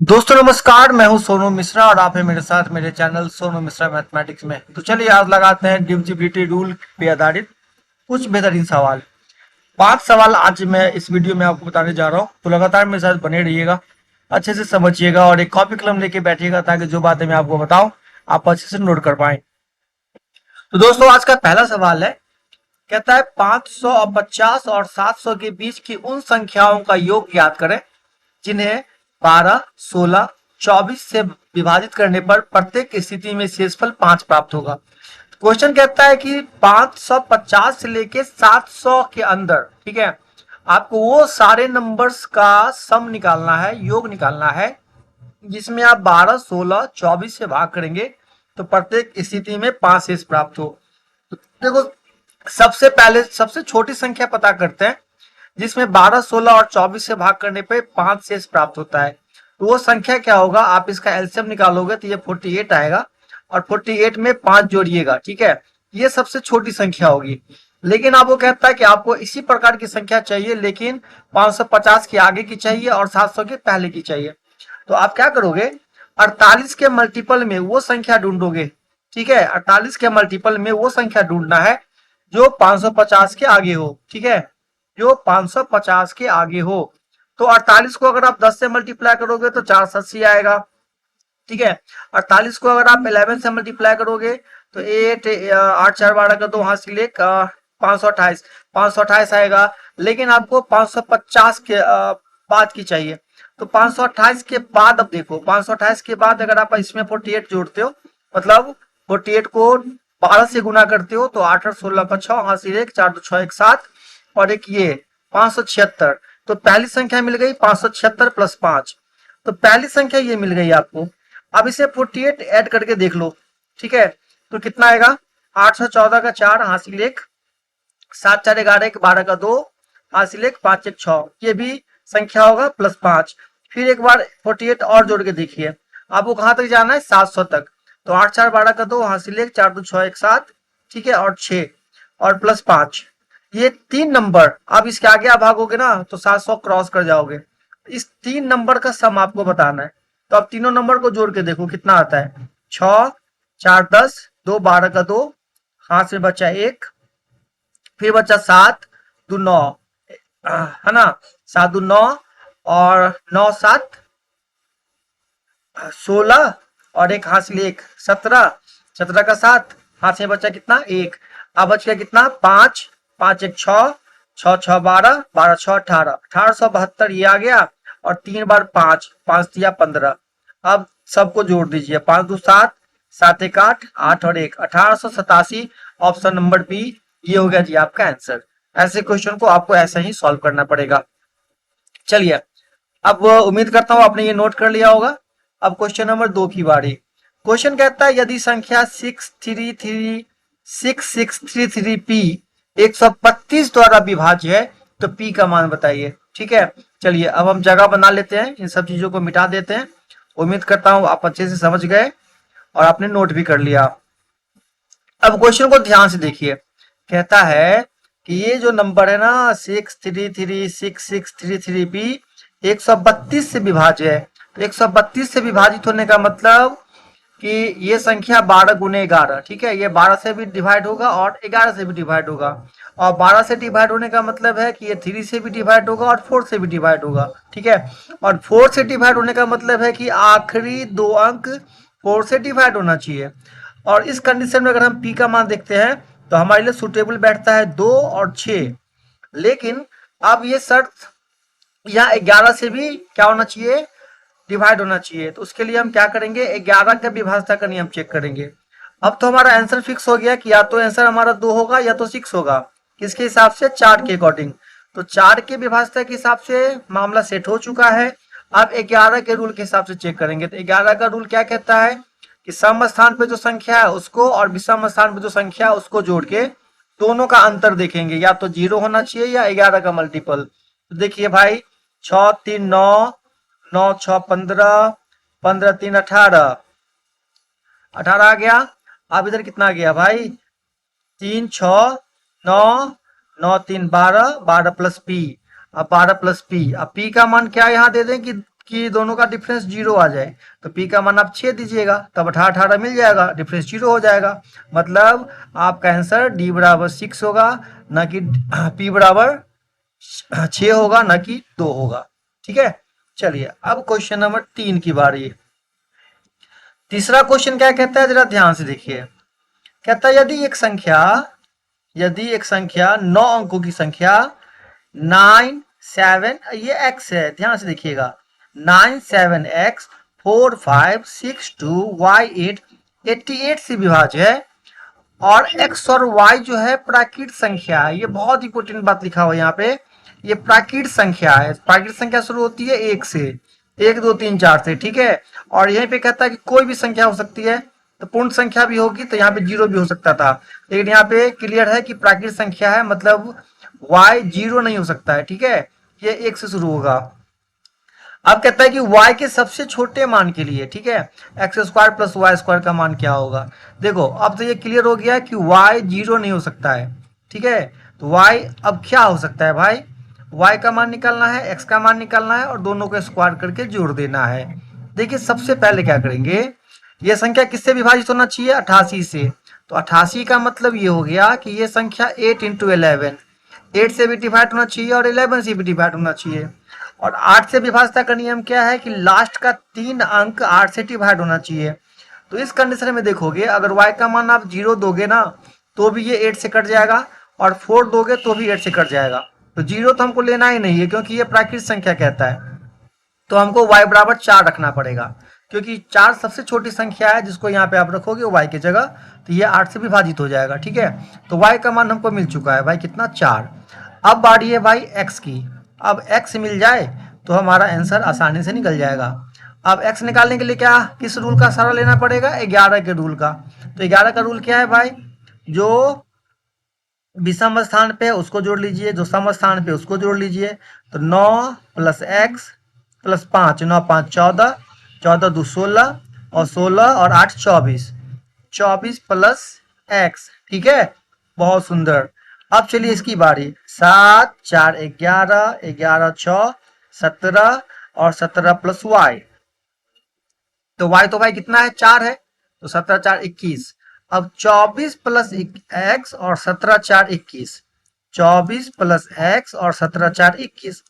दोस्तों नमस्कार, मैं हूं सोनू मिश्रा और आप हैं मेरे साथ मेरे चैनल सोनू मिश्रा मैथमेटिक्स में। तो चलिए आज लगाते हैं डिविजिबिलिटी रूल पे आधारित कुछ बेहतरीन सवाल। 5 सवाल आज मैं इस वीडियो में आपको बताने जा रहा हूं, तो लगातार मेरे साथ बने रहिएगा, अच्छे से समझिएगा और एक कॉपी कलम लेके बैठिएगा ताकि जो बातें मैं आपको बताऊं आप अच्छे से नोट कर पाए। तो दोस्तों आज का पहला सवाल है, कहता है 550 और 700 के बीच की उन संख्याओं का योग ज्ञात करें जिन्हें 12, 16, 24 से विभाजित करने पर प्रत्येक स्थिति में शेषफल 5 प्राप्त होगा। क्वेश्चन कहता है कि 550 से लेके 700 के अंदर, ठीक है, आपको वो सारे नंबर्स का सम निकालना है, योग निकालना है, जिसमें आप 12, 16, 24 से भाग करेंगे तो प्रत्येक स्थिति में 5 शेष प्राप्त हो। तो देखो, सबसे पहले सबसे छोटी संख्या पता करते हैं जिसमें 12, 16 और 24 से भाग करने पे 5 शेष प्राप्त होता है। तो वो संख्या क्या होगा, आप इसका एलसीएम निकालोगे तो ये 48 आएगा और 48 में 5 जोड़िएगा, ठीक है। ये सबसे छोटी संख्या होगी। लेकिन आप वो कहता है कि आपको इसी प्रकार की संख्या चाहिए, लेकिन 550 के आगे की चाहिए और 700 के पहले की चाहिए। तो आप क्या करोगे, 48 के मल्टीपल में वो संख्या ढूंढोगे, ठीक है। 48 के मल्टीपल में वो संख्या ढूंढना है जो 550 के आगे हो, ठीक है, जो 550 के आगे हो। तो 48 को अगर आप 10 से मल्टीप्लाई करोगे तो 480 आएगा, ठीक है। 48 को अगर आप 11 से मल्टीप्लाई करोगे तो 8 8 4 12 का तो हासिल एक 528 आएगा। लेकिन आपको 550 के बाद की चाहिए। तो 528 के बाद, अब देखो 528 के बाद अगर आप इसमें 48 जोड़ते हो, मतलब 48 को 12 से गुना करते हो तो 8 और 16 का 6, हासिल एक 4 2 6 1 7 और एक ये 576। तो पहली संख्या मिल गई 576 प्लस 5, तो पहली संख्या ये मिल गई आपको। अब इसे 48 ऐड करके देख लो, ठीक है, तो कितना आएगा, 814 का 4, हासिल एक 7 4 11 1 12 का 2, हासिल एक 5 1 6, ये भी संख्या होगा प्लस 5। फिर एक बार 48 और जोड़ के देखिए, आपको कहां तक जाना है, 700 तक। तो 8 4 12 का 2, हासिल एक 4 2 6 1 7, ठीक है, और 6 और प्लस 5, ये 3 नंबर। अब इसके आगे आप भागोगे ना तो 700 क्रॉस कर जाओगे। इस 3 नंबर का सम आपको बताना है। तो अब तीनों नंबर को जोड़ के देखो कितना आता है, 6 4 10, 2 12 का 2, हाथ से बचा 1, फिर बचा 7 2 9, है ना, 7 2 9 और 9 7 16 और एक हासिल एक 17, 17 का 7, हाथ से बचा कितना, 1। अब बच गया कितना, 5 5 1 6, 6 6 12, 12 6 18, 1872 ये आ गया। और 3 बार 5, 5 दिया 15। अब सबको जोड़ दीजिए, 5 2 7, 7 1 8, 8 और 1 1887। ऑप्शन नंबर बी ये हो गया जी आपका आंसर। ऐसे क्वेश्चन को आपको ऐसे ही सॉल्व करना पड़ेगा। चलिए, अब उम्मीद करता हूं आपने ये नोट कर लिया होगा। अब क्वेश्चन नंबर 2 की बारी। क्वेश्चन कहता है यदि संख्या 6633 पी 132 द्वारा विभाज्य है तो पी का मान बताइए, ठीक है। चलिए अब हम जगह बना लेते हैं, इन सब चीजों को मिटा देते हैं। उम्मीद करता हूं आप अच्छे से समझ गए और आपने नोट भी कर लिया। अब क्वेश्चन को ध्यान से देखिए, कहता है कि ये जो नंबर है ना 633633 पी 132 से विभाज्य है। तो 132 से विभाजित होने का मतलब कि ये संख्या 12 गुने 11, ठीक है, ये 12 से भी डिवाइड होगा और 11 से भी डिवाइड होगा। और 12 से डिवाइड होने का मतलब है कि ये 3 से भी डिवाइड होगा और 4 से भी डिवाइड होगा, ठीक है। और 4 से डिवाइड होने का मतलब है कि आखिरी 2 अंक 4 से डिवाइड होना चाहिए। और इस कंडीशन में अगर हम पी का मान देखते हैं तो हमारे लिए सुटेबल बैठता है 2 और 6। लेकिन अब ये शर्त यहाँ 11 से भी क्या होना चाहिए, डिवाइड होना चाहिए। तो उसके लिए हम क्या करेंगे, 11 का विभाज्यता का नियम चेक करेंगे। अब तो हमारा आंसर फिक्स हो गया कि या तो आंसर हमारा 2 होगा या तो 6 होगा। किसके हिसाब से, 4 के अकॉर्डिंग। तो 4 के विभाज्यता के हिसाब से मामला सेट हो चुका है। अब 11 के रूल के हिसाब से चेक करेंगे। तो 11 का रूल क्या कहता है कि सम स्थान पे जो संख्या है उसको और विषम स्थान पे जो संख्या है उसको जोड़ के दोनों का अंतर देखेंगे, या तो 0 होना चाहिए या 11 का मल्टीपल। तो देखिए भाई, 6 3 9, 9 6 15, 15 3 18, 18 आ गया। अब इधर कितना आ गया भाई, 3 6 9, 9 3 12, 12 प्लस पी। अब 12 प्लस पी, अब पी का मान क्या यहाँ दे दें कि कि दोनों का डिफरेंस 0 आ जाए, तो p का मान आप 6 दीजिएगा, तब 18 मिल जाएगा, डिफरेंस 0 हो जाएगा। मतलब आपका आंसर d बराबर 6 होगा, ना कि p बराबर 6 होगा, ना कि 2 होगा। ठीक है, चलिए अब क्वेश्चन नंबर 3 की बारी। तीसरा क्वेश्चन क्या कहता है, जरा ध्यान से देखिए। कहता है यदि एक संख्या 9 अंकों की संख्या 9 7, ये x है, ध्यान से देखिएगा, 9 7 x 4 5 6 2 y 8 88 से विभाज्य है, और x और y जो है प्राकृत संख्या है। ये बहुत इंपॉर्टेंट बात लिखा हुआ है यहाँ पे, ये प्राकृत संख्या है। प्राकृत संख्या शुरू होती है 1 से, 1 2 3 4 से, ठीक है। और यहीं पे कहता है कि कोई भी संख्या हो सकती है, तो पूर्ण संख्या भी होगी, तो यहाँ पे 0 भी हो सकता था, लेकिन यहाँ पे क्लियर है कि प्राकृत संख्या है, मतलब y 0 नहीं हो सकता है। ठीक है, ये 1 से शुरू होगा। अब कहता है कि y के सबसे छोटे मान के लिए, ठीक है, x square plus y square का मान क्या होगा। देखो अब तो ये क्लियर हो गया कि y 0 नहीं हो सकता है। ठीक है, तो y अब क्या हो सकता है भाई, y का मान निकालना है, x का मान निकालना है, और दोनों को स्क्वायर करके जोड़ देना है। देखिए सबसे पहले क्या करेंगे, ये संख्या किससे विभाजित होना चाहिए, 88 से। तो 88 का मतलब ये हो गया कि ये संख्या 8 इंटू 11, 8 से भी डिवाइड होना चाहिए और 11 से भी डिवाइड होना चाहिए। और 8 से विभाजता का नियम क्या है कि लास्ट का 3 अंक 8 से डिवाइड होना चाहिए। तो इस कंडीशन में देखोगे, अगर y का मान आप 0 दोगे ना, तो भी ये 8 से कट जाएगा, और 4 दोगे तो भी 8 से कट जाएगा। तो 0 तो हमको लेना ही नहीं है, क्योंकि ये प्राकृत संख्या कहता है। तो हमको y बराबर 4 रखना पड़ेगा, क्योंकि 4 सबसे छोटी संख्या है, जिसको यहाँ पे आप रखोगे y की जगह, तो ये 8 से विभाजित हो जाएगा। ठीक है, तो y का मान हमको मिल चुका है भाई, कितना, 4। अब बारी है भाई x की। अब x मिल जाए तो हमारा आंसर आसानी से निकल जाएगा। अब x निकालने के लिए क्या, किस रूल का सहारा लेना पड़ेगा, 11 के रूल का। तो 11 का रूल क्या है भाई, जो विषम स्थान पे उसको जोड़ लीजिए, जो सम स्थान पे उसको जोड़ लीजिए। तो 9 प्लस x प्लस 5, 9 5 14, 14 2 16, और 16 और 8 24, 24 प्लस x। ठीक है, बहुत सुंदर। अब चलिए इसकी बारी, 7 4 11, 11 6 17, और 17 प्लस y। तो y तो भाई कितना है, 4 है, तो 17 4 21। अब 24 प्लस x और 17 4 21, 24 प्लस x और 17 4 21।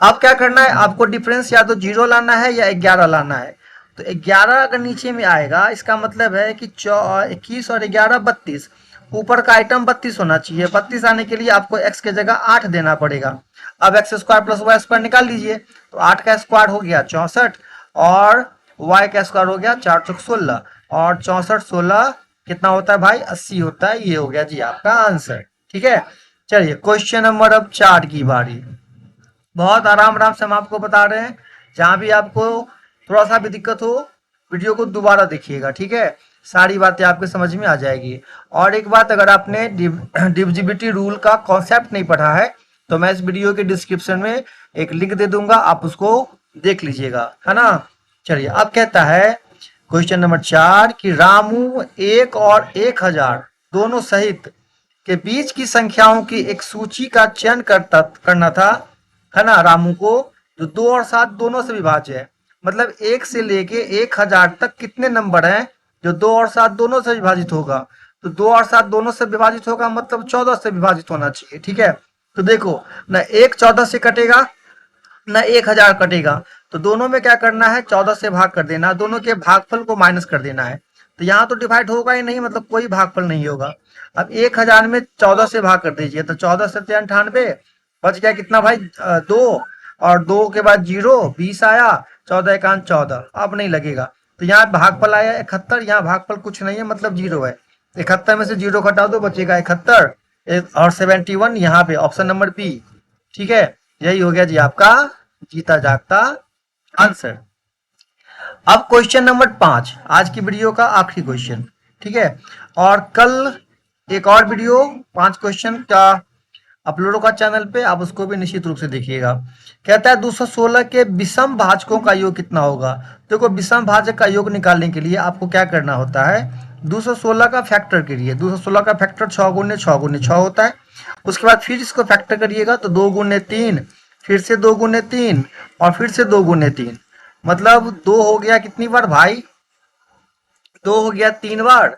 अब क्या करना है, आपको डिफरेंस या तो 0 लाना है या 11 लाना है। तो 11 अगर नीचे में आएगा, इसका मतलब है कि 21 और 11 32, ऊपर का आइटम 32 होना चाहिए। 32 आने के लिए आपको x के जगह 8 देना पड़ेगा। अब x square plus y square निकाल लीजिए, तो 8 का स्क्वायर हो गया 64, और y का स्क्वायर हो गया 4 चौक 16, और 64 16 कितना होता है भाई, 80 होता है। ये हो गया जी आपका आंसर। ठीक है, चलिए क्वेश्चन नंबर अब 4 की बारी। बहुत आराम आराम से हम आपको बता रहे हैं, जहां भी आपको थोड़ा सा भी दिक्कत हो, वीडियो को दोबारा देखिएगा। ठीक है, सारी बातें आपके समझ में आ जाएगी। और एक बात, अगर आपने डिविजिबिलिटी रूल का कॉन्सेप्ट नहीं पढ़ा है, तो मैं इस वीडियो के डिस्क्रिप्शन में एक लिंक दे दूंगा, आप उसको देख लीजिएगा, है ना। चलिए अब कहता है क्वेश्चन नंबर 4 कि रामू 1 और 1000 दोनों सहित के बीच की संख्याओं की एक सूची का चयन करना था, है ना, रामू को, जो 2 और 7 दोनों से विभाज्य है। मतलब 1 से लेके 1000 तक कितने नंबर हैं जो 2 और 7 दोनों से विभाजित होगा। तो 2 और 7 दोनों से विभाजित होगा, मतलब 14 से विभाजित होना चाहिए। ठीक है, तो देखो ना, 1 14 से कटेगा, ना 1000 कटेगा, तो दोनों में क्या करना है, 14 से भाग कर देना, दोनों के भागफल को माइनस कर देना है। तो यहाँ तो डिवाइड होगा ही नहीं, मतलब कोई भागफल नहीं होगा। अब 1000 में 14 से भाग कर दीजिए, तो 14 से 98, बच गया कितना भाई, 2, और 2 के बाद 0 20 आया, 14 एकान 14, अब नहीं लगेगा। तो यहाँ भागफल आया 71, यहाँ भागफल कुछ नहीं है, मतलब 0 है। 71 में से 0 घटा दो, बचेगा 71, और 71 यहाँ पे ऑप्शन नंबर बी। ठीक है, यही हो गया जी आपका जीता जागता आंसर। अब क्वेश्चन नंबर 5, आज की वीडियो का आखिरी क्वेश्चन। ठीक है, और कल एक और वीडियो 5 क्वेश्चन का अपलोड होगा चैनल पे, आप उसको भी निश्चित रूप से देखिएगा। कहता है 216 के विषम भाजकों का योग कितना होगा। देखो विषम भाजक का योग निकालने के लिए आपको क्या करना होता है, 216 का फैक्टर करिए। 216 का फैक्टर 6 गुने 6 गुने 6 होता है। उसके बाद फिर इसको फैक्टर करिएगा, तो 2 गुने 3, फिर से 2 गुने 3, और फिर से 2 गुने 3। मतलब 2 हो गया कितनी बार भाई, 2 हो गया 3 बार,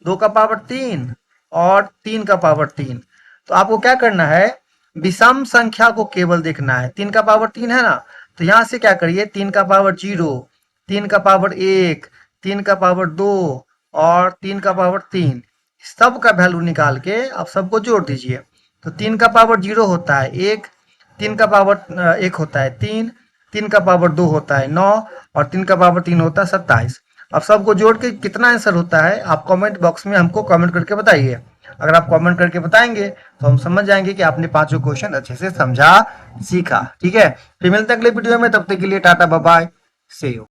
2 का पावर 3 और 3 का पावर 3। तो आपको क्या करना है, विषम संख्या को केवल देखना है। 3 का पावर 3 है ना, तो यहां से क्या करिए, 3 का पावर 0, 3 का पावर 1, 3 का पावर 2 और 3 का पावर 3, सब का वैल्यू निकाल के आप सबको जोड़ दीजिए। तो 3 का पावर 0 होता है 1, 3 का पावर 1 होता है 3, 3 का पावर 2 होता है 9 और 3 का पावर 3 होता है 27। अब सबको जोड़ के कितना आंसर होता है आप कमेंट बॉक्स में हमको कमेंट करके बताइए। अगर आप कमेंट करके बताएंगे तो हम समझ जाएंगे कि आपने पांचों क्वेश्चन अच्छे से समझा, सीखा। ठीक है, फिर मिलते हैं अगले वीडियो में, तब तक के लिए tata bye bye, see you.